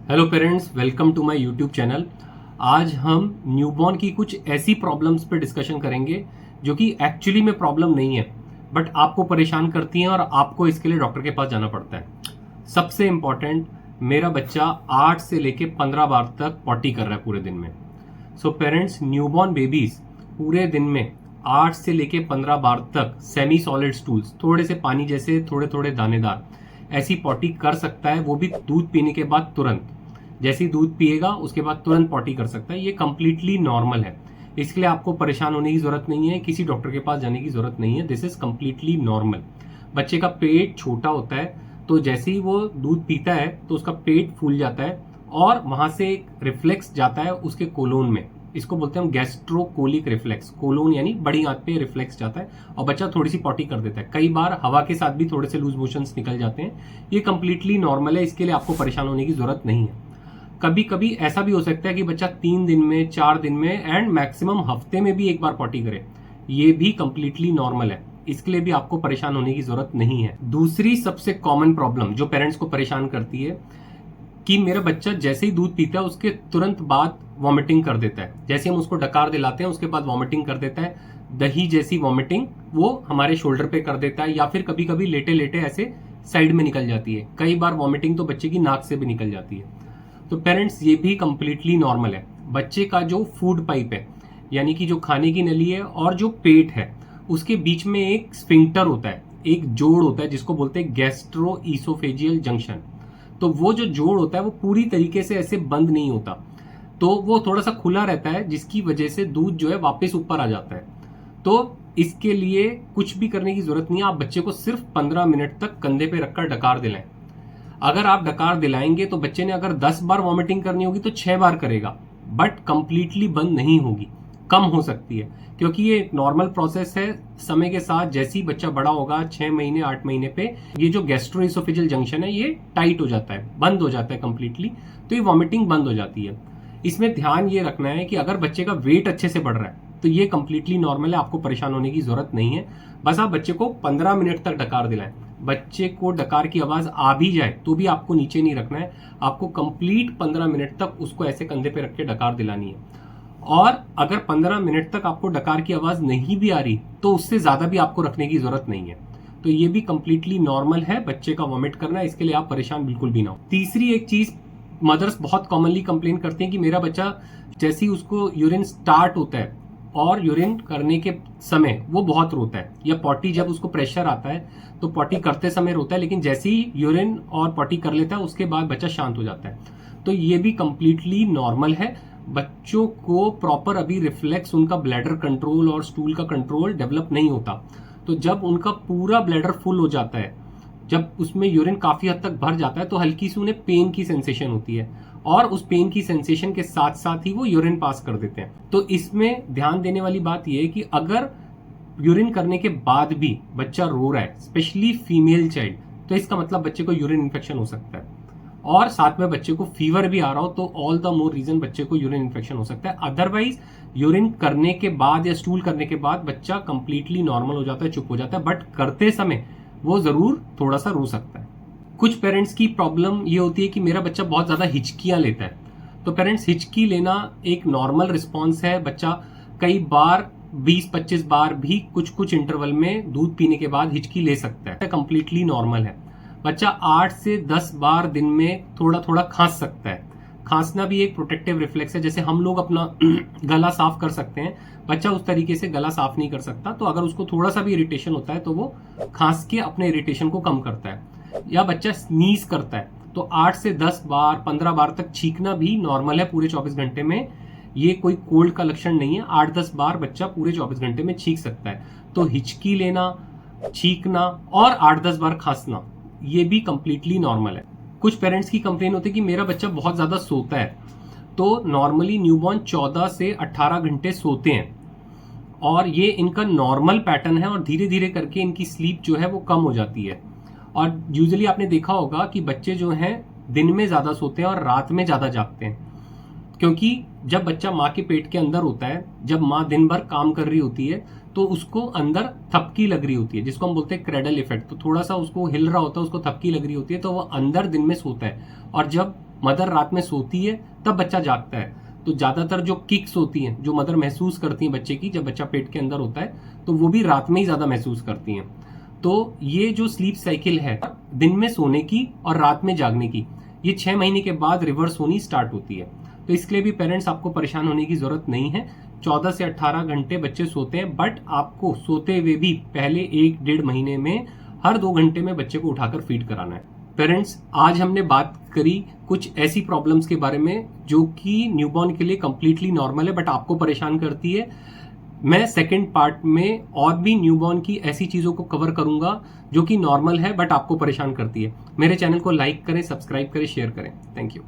Hello parents, welcome to my YouTube channel. आज हम newborn की कुछ ऐसी प्रॉब्लम्स पे डिस्कशन करेंगे जो कि एक्चुअली में प्रॉब्लम नहीं है, बट आपको परेशान करती हैं और आपको इसके लिए डॉक्टर के पास जाना पड़ता है। सबसे इम्पॉर्टेंट, मेरा बच्चा 8 से लेके 15 बार तक पॉटी कर रहा है पूरे दिन में। सो पेरेंट्स, न्यूबॉर्न बेबीज पूरे दिन में 8 से लेके 15 बार तक सेमी सॉलिड स्टूल्स, थोड़े से पानी जैसे थोड़े थोड़े दानेदार, ऐसी पॉटी कर सकता है, वो भी दूध पीने के बाद तुरंत। जैसे ही दूध पिएगा उसके बाद तुरंत पॉटी कर सकता है। ये कंप्लीटली नॉर्मल है, इसके लिए आपको परेशान होने की जरूरत नहीं है, किसी डॉक्टर के पास जाने की जरूरत नहीं है। This is completely normal. बच्चे का पेट छोटा होता है, तो जैसे ही वो दूध पीता है तो उसका पेट फूल जाता है और वहां से एक रिफ्लेक्स जाता है उसके कोलोन में। इसको बोलते हैं हम गैस्ट्रोकोलिक रिफ्लेक्स। कोलोन यानी बड़ी आंत पे रिफ्लेक्स जाता है और बच्चा थोड़ी सी पॉटी कर देता है। कई बार हवा के साथ भी थोड़े से लूज मोशंस निकल जाते हैं। ये कंप्लीटली नॉर्मल है, इसके लिए आपको परेशान होने की जरूरत नहीं है। कभी कभी ऐसा भी हो सकता है कि बच्चा 3 दिन में, 4 दिन में एंड मैक्सिमम हफ्ते में भी एक बार पॉटी करे। ये भी कंप्लीटली नॉर्मल है, इसके लिए भी आपको परेशान होने की जरूरत नहीं है। दूसरी सबसे कॉमन प्रॉब्लम जो पेरेंट्स को परेशान करती है कि मेरा बच्चा जैसे ही दूध पीता है उसके तुरंत बाद वॉमिटिंग कर देता है। जैसे हम उसको डकार दिलाते हैं उसके बाद वॉमिटिंग कर देता है, दही जैसी वॉमिटिंग वो हमारे शोल्डर पे कर देता है, या फिर कभी कभी लेटे लेटे ऐसे साइड में निकल जाती है। कई बार वॉमिटिंग तो बच्चे की नाक से भी निकल जाती है। तो पेरेंट्स, ये भी कंप्लीटली नॉर्मल है। बच्चे का जो फूड पाइप है, यानी कि जो खाने की नली है और जो पेट है, उसके बीच में एक स्फिंक्टर होता है, एक जोड़ होता है जिसको बोलते हैं गैस्ट्रो ईसोफेजियल जंक्शन। तो वो जो जोड़ होता है वो पूरी तरीके से ऐसे बंद नहीं होता, तो वो थोड़ा सा खुला रहता है, जिसकी वजह से दूध जो है वापस ऊपर आ जाता है। तो इसके लिए कुछ भी करने की जरूरत नहीं है, आप बच्चे को सिर्फ 15 मिनट तक कंधे पे रखकर डकार दिलाएं। अगर आप डकार दिलाएंगे तो बच्चे ने अगर 10 बार वॉमिटिंग करनी होगी तो 6 बार करेगा, बट कंप्लीटली बंद नहीं होगी, कम हो सकती है, क्योंकि ये एक नॉर्मल प्रोसेस है। समय के साथ जैसे ही बच्चा बड़ा होगा, 6 महीने 8 महीने पे ये जो गैस्ट्रोइसोफेजियल जंक्शन है ये टाइट हो जाता है, बंद हो जाता है कंप्लीटली, तो ये वॉमिटिंग बंद हो जाती है। इसमें ध्यान ये रखना है कि अगर बच्चे का वेट अच्छे से बढ़ रहा है तो ये कंप्लीटली नॉर्मल है, आपको परेशान होने की जरूरत नहीं है। बस आप बच्चे को 15 मिनट तक डकार दिलाएं। बच्चे को डकार की आवाज आ भी जाए तो भी आपको नीचे नहीं रखना है, आपको कंप्लीट 15 मिनट तक उसको ऐसे कंधे पे रख के डकार दिलानी है। और अगर 15 मिनट तक आपको डकार की आवाज नहीं भी आ रही तो उससे ज्यादा भी आपको रखने की जरूरत नहीं है। तो ये भी कंप्लीटली नॉर्मल है बच्चे का वॉमिट करना, इसके लिए आप परेशान बिल्कुल भी ना हो। तीसरी एक चीज, मदर्स बहुत कॉमनली कंप्लेन करते हैं कि मेरा बच्चा जैसे ही उसको यूरिन स्टार्ट होता है और यूरिन करने के समय वो बहुत रोता है, या पॉटी जब उसको प्रेशर आता है तो पॉटी करते समय रोता है, लेकिन जैसे ही यूरिन और पॉटी कर लेता है उसके बाद बच्चा शांत हो जाता है। तो ये भी कंप्लीटली नॉर्मल है। बच्चों को प्रॉपर अभी रिफ्लेक्स, उनका ब्लैडर कंट्रोल और स्टूल का कंट्रोल डेवलप नहीं होता। तो जब उनका पूरा ब्लैडर फुल हो जाता है, जब उसमें यूरिन काफी हद तक भर जाता है, तो हल्की सी उन्हें पेन की सेंसेशन होती है और उस पेन की सेंसेशन के साथ साथ ही वो यूरिन पास कर देते हैं। तो इसमें ध्यान देने वाली बात यह है कि अगर यूरिन करने के बाद भी बच्चा रो रहा है, स्पेशली फीमेल चाइल्ड, तो इसका मतलब बच्चे को यूरिन इन्फेक्शन हो सकता है, और साथ में बच्चे को फीवर भी आ रहा हो तो ऑल द मोर रीजन बच्चे को यूरिन इन्फेक्शन हो सकता है। अदरवाइज यूरिन करने के बाद या स्टूल करने के बाद बच्चा कंप्लीटली नॉर्मल हो जाता है, चुप हो जाता है, बट करते समय वो जरूर थोड़ा सा रो सकता है। कुछ पेरेंट्स की प्रॉब्लम ये होती है कि मेरा बच्चा बहुत ज्यादा हिचकियां लेता है। तो पेरेंट्स, हिचकी लेना एक नॉर्मल रिस्पॉन्स है। बच्चा कई बार 20-25 बार भी कुछ कुछ इंटरवल में दूध पीने के बाद हिचकी ले सकता है, कंप्लीटली नॉर्मल है। बच्चा 8 से 10 बार दिन में थोड़ा थोड़ा खांस सकता है। खांसना भी एक प्रोटेक्टिव रिफ्लेक्स है, जैसे हम लोग अपना गला साफ कर सकते हैं, बच्चा उस तरीके से गला साफ नहीं कर सकता। तो अगर उसको थोड़ा सा भी इरिटेशन होता है तो वो खांस के अपने इरिटेशन को कम करता है। या बच्चा स्नीज करता है तो 8 से 10 बार 15 बार तक छींकना भी नॉर्मल है पूरे 24 घंटे में। ये कोई कोल्ड का लक्षण नहीं है, 8-10 बार बच्चा पूरे 24 घंटे में छींक सकता है। तो हिचकी लेना, छींकना और 8-10 बार खांसना, ये भी कंप्लीटली नॉर्मल है। कुछ पेरेंट्स की कंप्लेन होती है कि मेरा बच्चा बहुत ज्यादा सोता है। तो नॉर्मली न्यूबॉर्न 14 से 18 घंटे सोते हैं और ये इनका नॉर्मल पैटर्न है, और धीरे धीरे करके इनकी स्लीप जो है वो कम हो जाती है। और यूजुअली आपने देखा होगा कि बच्चे जो हैं दिन में ज्यादा सोते हैं और रात में ज्यादा जागते हैं, क्योंकि जब बच्चा माँ के पेट के अंदर होता है, जब माँ दिन भर काम कर रही होती है तो उसको अंदर थपकी लग रही होती है, जिसको हम बोलते हैं क्रेडल इफेक्ट। तो थोड़ा सा उसको हिल रहा होता है, उसको थपकी लग रही होती है, तो वो अंदर दिन में सोता है। और जब मदर रात में सोती है तब बच्चा जागता है। तो ज़्यादातर जो किक्स होती हैं जो मदर महसूस करती हैं बच्चे की, जब बच्चा पेट के अंदर होता है, तो वो भी रात में ही ज़्यादा महसूस करती हैं। तो ये जो स्लीप साइकिल है दिन में सोने की और रात में जागने की, ये 6 महीने के बाद रिवर्स होनी स्टार्ट होती है। तो इसके लिए भी पेरेंट्स आपको परेशान होने की ज़रूरत नहीं है। 14 से 18 घंटे बच्चे सोते हैं, बट आपको सोते हुए भी पहले 1-1.5 महीने में हर 2 घंटे में बच्चे को उठाकर फीड कराना है। पेरेंट्स, आज हमने बात करी कुछ ऐसी प्रॉब्लम्स के बारे में जो कि न्यूबॉर्न के लिए कंप्लीटली नॉर्मल है बट आपको परेशान करती है। मैं सेकंड पार्ट में और भी न्यूबॉर्न की ऐसी चीज़ों को कवर करूंगा जो कि नॉर्मल है बट आपको परेशान करती है। मेरे चैनल को लाइक करें, सब्सक्राइब करें, शेयर करें। Thank you.